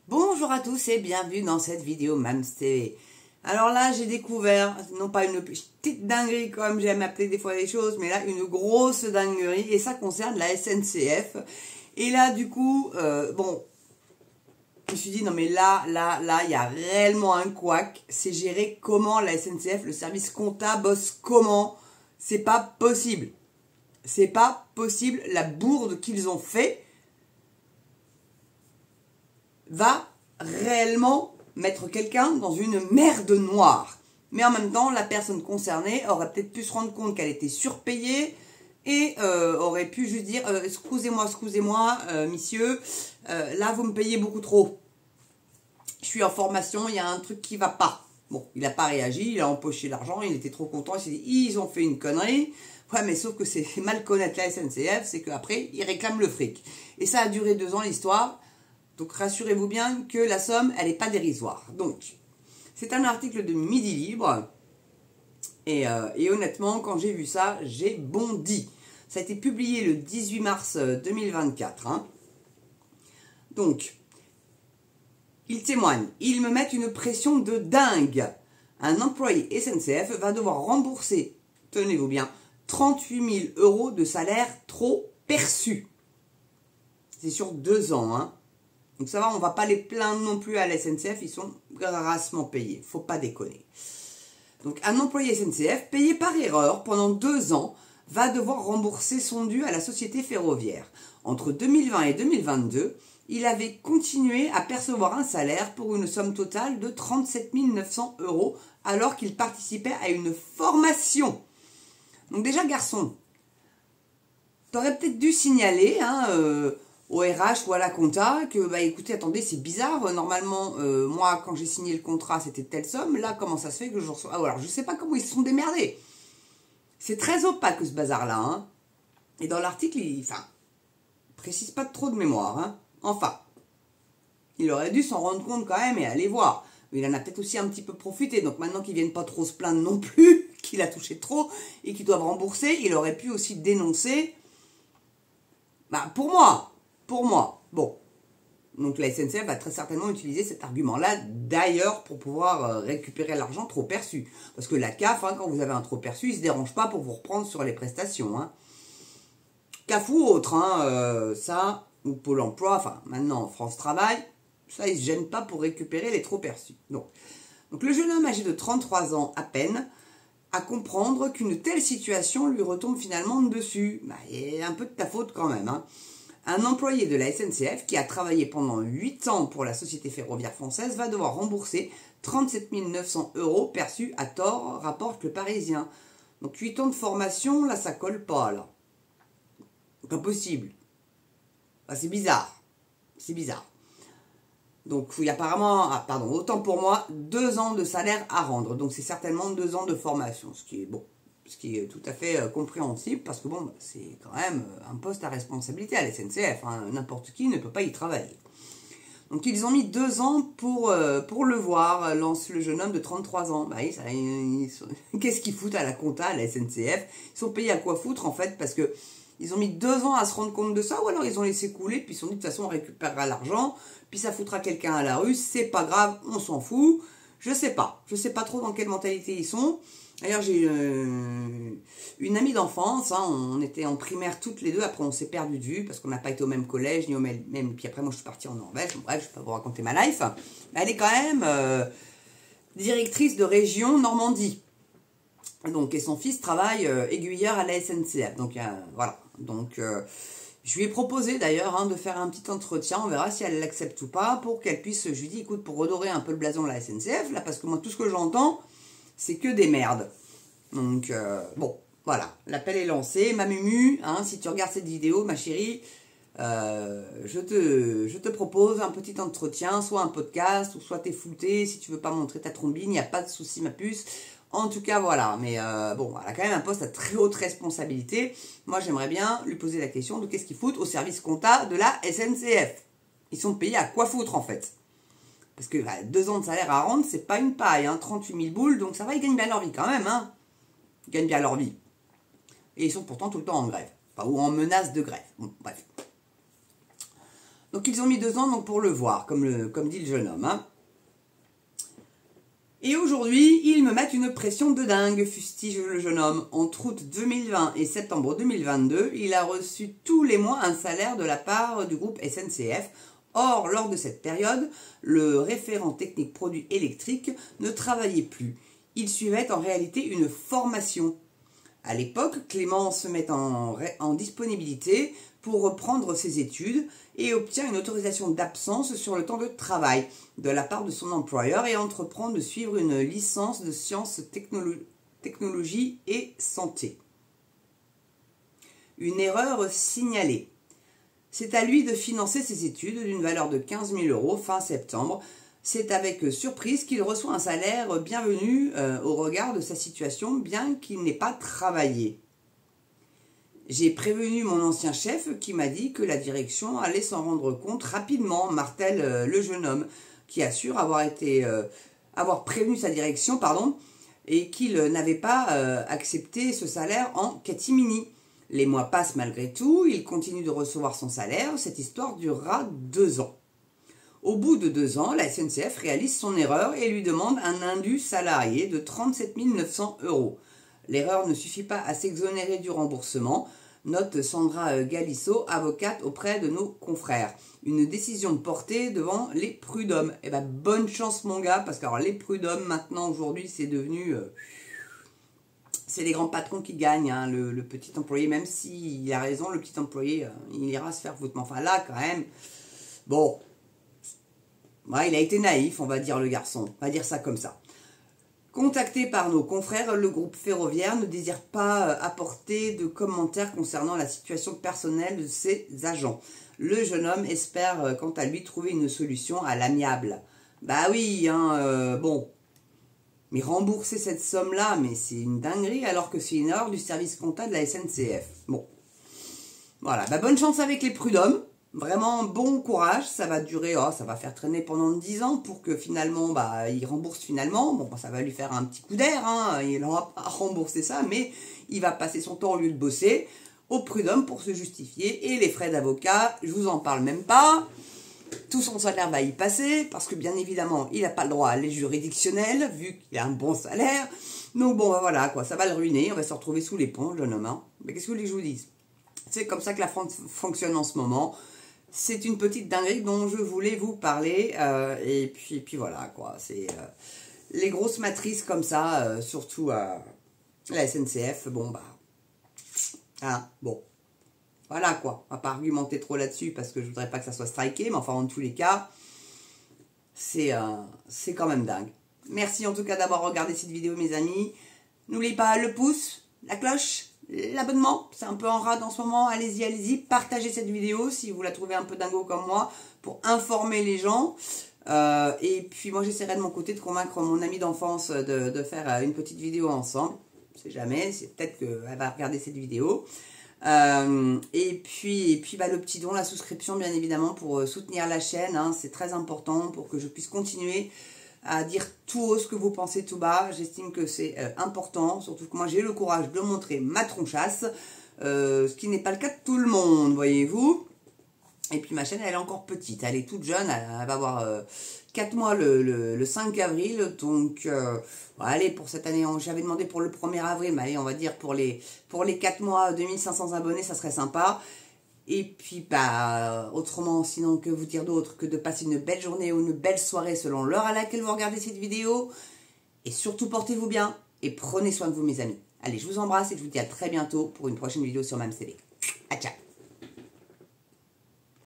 Bonjour à tous et bienvenue dans cette vidéo Mams TV. Alors là, j'ai découvert, non pas une petite dinguerie comme j'aime appeler des fois les choses, mais là, une grosse dinguerie et ça concerne la SNCF. Et là, du coup, bon, je me suis dit, non mais là, il y a réellement un couac. C'est géré comment la SNCF, le service compta bosse comment? C'est pas possible. C'est pas possible. La bourde qu'ils ont fait va réellement mettre quelqu'un dans une merde noire. Mais en même temps, la personne concernée aurait peut-être pu se rendre compte qu'elle était surpayée et aurait pu juste dire excusez-moi, monsieur, là vous me payez beaucoup trop. Je suis en formation, il y a un truc qui va pas. Bon, il n'a pas réagi, il a empoché l'argent, il était trop content, il s'est dit ils ont fait une connerie. Ouais, mais sauf que c'est mal connaître la SNCF, c'est qu'après, ils réclament le fric. Et ça a duré 2 ans l'histoire. Donc rassurez-vous bien que la somme, elle n'est pas dérisoire. Donc, c'est un article de Midi Libre. Et honnêtement, quand j'ai vu ça, j'ai bondi. Ça a été publié le 18 mars 2024. Hein. Donc, ils témoignent. Ils me mettent une pression de dingue. Un employé SNCF va devoir rembourser, tenez-vous bien, 38 000 € de salaire trop perçu. C'est sur 2 ans, hein. Donc ça va, on ne va pas les plaindre non plus à la SNCF, ils sont grassement payés, faut pas déconner. Donc un employé SNCF payé par erreur pendant 2 ans va devoir rembourser son dû à la société ferroviaire. Entre 2020 et 2022, il avait continué à percevoir un salaire pour une somme totale de 37 900 € alors qu'il participait à une formation. Donc déjà garçon, t'aurais peut-être dû signaler, au RH ou à la compta que bah écoutez attendez c'est bizarre normalement moi quand j'ai signé le contrat c'était telle somme, là comment ça se fait que je reçois alors je sais pas comment ils se sont démerdés, c'est très opaque ce bazar là hein. Et dans l'article il précise pas trop de mémoire hein. Enfin il aurait dû s'en rendre compte quand même et aller voir, il en a peut-être aussi un petit peu profité, donc maintenant qu'ils viennent pas trop se plaindre non plus qu'il a touché trop et qu'ils doivent rembourser, il aurait pu aussi dénoncer pour moi, bon, donc la SNCF va très certainement utiliser cet argument-là, d'ailleurs, pour pouvoir récupérer l'argent trop perçu. Parce que la CAF, quand vous avez un trop perçu, il ne se dérange pas pour vous reprendre sur les prestations. Hein. CAF ou autre, ça, ou Pôle emploi, enfin, maintenant, France Travail, ça, ils ne se gênent pas pour récupérer les trop perçus. Donc le jeune homme âgé de 33 ans à peine, à comprendre qu'une telle situation lui retombe finalement dessus. Il y a un peu de ta faute quand même, hein. Un employé de la SNCF qui a travaillé pendant 8 ans pour la Société ferroviaire française va devoir rembourser 37 900 € perçus à tort, rapporte le Parisien. Donc 8 ans de formation, là ça colle pas là. Pas possible. C'est bizarre. C'est bizarre. Donc il y a apparemment, autant pour moi, 2 ans de salaire à rendre. Donc c'est certainement 2 ans de formation, ce qui est bon. Ce qui est tout à fait compréhensible parce que bon, c'est quand même un poste à responsabilité à la SNCF. Hein, n'importe qui ne peut pas y travailler. Donc ils ont mis 2 ans pour le voir, lance le jeune homme de 33 ans. Qu'est-ce qu'ils foutent à la compta, à la SNCF? Ils sont payés à quoi foutre en fait parce que ils ont mis 2 ans à se rendre compte de ça ou alors ils ont laissé couler puis ils se sont dit de toute façon on récupérera l'argent puis ça foutra quelqu'un à la rue, c'est pas grave, on s'en fout. Je sais pas trop dans quelle mentalité ils sont. D'ailleurs, j'ai une amie d'enfance, on était en primaire toutes les deux, après on s'est perdu de vue parce qu'on n'a pas été au même collège, ni au même... Puis après moi je suis partie en Norvège, bref, je ne vais pas vous raconter ma life. Elle est quand même directrice de région Normandie. Donc, et son fils travaille aiguilleur à la SNCF. Donc voilà, donc je lui ai proposé d'ailleurs de faire un petit entretien, on verra si elle l'accepte ou pas, pour qu'elle puisse, je lui dis écoute, pour redorer un peu le blason de la SNCF, là, parce que moi tout ce que j'entends, c'est que des merdes. Donc, bon, voilà, l'appel est lancé. Ma Mumu, si tu regardes cette vidéo, ma chérie, je te propose un petit entretien, soit un podcast, ou soit t'es flouté, si tu veux pas montrer ta trombine, il n'y a pas de souci, ma puce. En tout cas, voilà, mais bon, elle a quand même un poste à très haute responsabilité. Moi, j'aimerais bien lui poser la question de qu'est-ce qu'ils foutent au service compta de la SNCF. Ils sont payés à quoi foutre, en fait? Parce que 2 ans de salaire à rendre, c'est pas une paille, 38 000 boules, donc ça va, ils gagnent bien leur vie quand même, Ils gagnent bien leur vie. Et ils sont pourtant tout le temps en grève, ou en menace de grève. Bon, bref. Donc ils ont mis 2 ans donc, pour le voir, comme dit le jeune homme. Hein. Et aujourd'hui, ils me mettent une pression de dingue, fustige le jeune homme. Entre août 2020 et septembre 2022, il a reçu tous les mois un salaire de la part du groupe SNCF. Or, lors de cette période, le référent technique produit électrique ne travaillait plus. Il suivait en réalité une formation. À l'époque, Clément se met en disponibilité pour reprendre ses études et obtient une autorisation d'absence sur le temps de travail de la part de son employeur et entreprend de suivre une licence de sciences, technologie et santé. Une erreur signalée. C'est à lui de financer ses études d'une valeur de 15 000 € fin septembre. C'est avec surprise qu'il reçoit un salaire bienvenu au regard de sa situation, bien qu'il n'ait pas travaillé. J'ai prévenu mon ancien chef qui m'a dit que la direction allait s'en rendre compte rapidement, martèle le jeune homme, qui assure avoir prévenu sa direction, et qu'il n'avait pas accepté ce salaire en catimini. Les mois passent malgré tout, il continue de recevoir son salaire, cette histoire durera 2 ans. Au bout de 2 ans, la SNCF réalise son erreur et lui demande un indu salarié de 37 900 €. L'erreur ne suffit pas à s'exonérer du remboursement, note Sandra Galisso, avocate auprès de nos confrères. Une décision portée devant les prud'hommes. Eh ben, bonne chance mon gars, parce que alors, les prud'hommes maintenant aujourd'hui c'est devenu... c'est les grands patrons qui gagnent, hein, le petit employé, même s'il a raison, le petit employé, il ira se faire foutre. Mais enfin là quand même, bon, ouais, il a été naïf, on va dire le garçon, on va dire ça comme ça. Contacté par nos confrères, le groupe ferroviaire ne désire pas apporter de commentaires concernant la situation personnelle de ses agents. Le jeune homme espère quant à lui trouver une solution à l'amiable. Bah oui, hein, bon, mais rembourser cette somme-là, mais c'est une dinguerie alors que c'est une erreur du service comptable de la SNCF. Bon, voilà, bah bonne chance avec les prud'hommes. Vraiment bon courage, ça va durer, ça va faire traîner pendant 10 ans pour que finalement, il rembourse finalement. Bon, ça va lui faire un petit coup d'air, hein, il n'aura pas rembourser ça, mais il va passer son temps au lieu de bosser au prud'homme pour se justifier. Et les frais d'avocat, je vous en parle même pas. Tout son salaire va y passer, parce que bien évidemment, il n'a pas le droit à l'aide juridictionnelle, vu qu'il a un bon salaire. Donc bon, voilà, quoi, ça va le ruiner, on va se retrouver sous les ponts, le jeune homme. Hein. Mais qu'est-ce que vous voulez que je vous dise? C'est comme ça que la France fonctionne en ce moment. C'est une petite dinguerie dont je voulais vous parler. Et puis voilà, quoi. C'est les grosses matrices comme ça, surtout la SNCF. Bon, hein, bon. Voilà, quoi. On va pas argumenter trop là-dessus parce que je voudrais pas que ça soit striké. Mais enfin, en tous les cas, c'est quand même dingue. Merci en tout cas d'avoir regardé cette vidéo, mes amis. N'oubliez pas le pouce, la cloche, l'abonnement, c'est un peu en rade en ce moment, allez-y, partagez cette vidéo si vous la trouvez un peu dingo comme moi, pour informer les gens, et puis moi j'essaierai de mon côté de convaincre mon ami d'enfance de faire une petite vidéo ensemble, on sait jamais, c'est peut-être qu'elle va regarder cette vidéo, et puis le petit don, la souscription bien évidemment pour soutenir la chaîne, hein, c'est très important pour que je puisse continuer à dire tout haut ce que vous pensez tout bas. J'estime que c'est important, surtout que moi j'ai le courage de montrer ma tronchasse, ce qui n'est pas le cas de tout le monde, voyez-vous. Et puis ma chaîne, elle est encore petite, elle est toute jeune, elle va avoir 4 mois le 5 avril, donc allez, pour cette année, j'avais demandé pour le 1er avril, mais allez, on va dire pour les 4 mois, 2500 abonnés, ça serait sympa. Et puis, autrement, sinon, que vous dire d'autre que de passer une belle journée ou une belle soirée selon l'heure à laquelle vous regardez cette vidéo. Et surtout, portez-vous bien et prenez soin de vous, mes amis. Allez, je vous embrasse et je vous dis à très bientôt pour une prochaine vidéo sur MamsTV. À ciao.